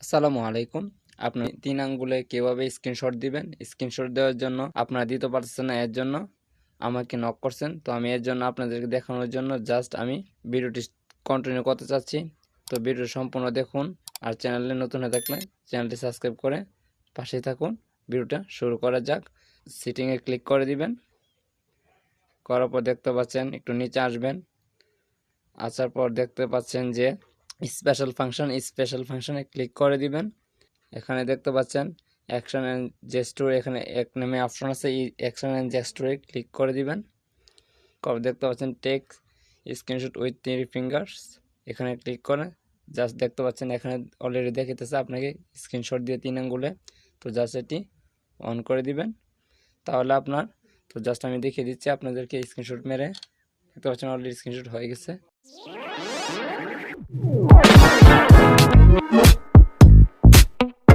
আসসালামু আলাইকুম। আপনি ৩ আঙ্গুলে কিভাবে স্ক্রিনশট দিবেন? স্ক্রিনশট দেওয়ার জন্য আপনারা দিতে পারতেছেন না, এর জন্য আমাকে নক করছেন। তো আমি এর জন্য আপনাদেরকে দেখানোর জন্য জাস্ট আমি ভিডিওটি কন্টিনিউ করতে চাচ্ছি। তো ভিডিওটি সম্পূর্ণ দেখুন। আর চ্যানেলে নতুন হয়ে থাকলে চ্যানেলটি সাবস্ক্রাইব করে পাশেই থাকুন। ভিডিওটা শুরু করা যাক। সেটিংয়ে ক্লিক করে দিবেন। করার পর দেখতে পাচ্ছেন একটু নিচে আসবেন। আসার পর দেখতে পাচ্ছেন যে স্পেশাল ফাংশনে ক্লিক করে দিবেন। এখানে দেখতে পাচ্ছেন অ্যাকশন অ্যান্ড জেস্টুর, এখানে এক নামে অপশন আছে, এই অ্যাকশন অ্যান্ড জেস্টুরে ক্লিক করে দিবেন। দেখতে পাচ্ছেন টেক স্ক্রিনশট উইথ 3 ফিঙ্গার্স, এখানে ক্লিক করে জাস্ট দেখতে পাচ্ছেন এখানে অলরেডি দেখাইতেছে আপনাকে স্ক্রিনশট দিয়ে 3 আঙ্গুলে। তো জাস্ট এটি অন করে দিবেন, তাহলে আপনার, তো জাস্ট আমি দেখিয়ে দিচ্ছি আপনাদেরকে স্ক্রিনশট মেরে। দেখতে পাচ্ছেন অলরেডি স্ক্রিনশট হয়ে গেছে।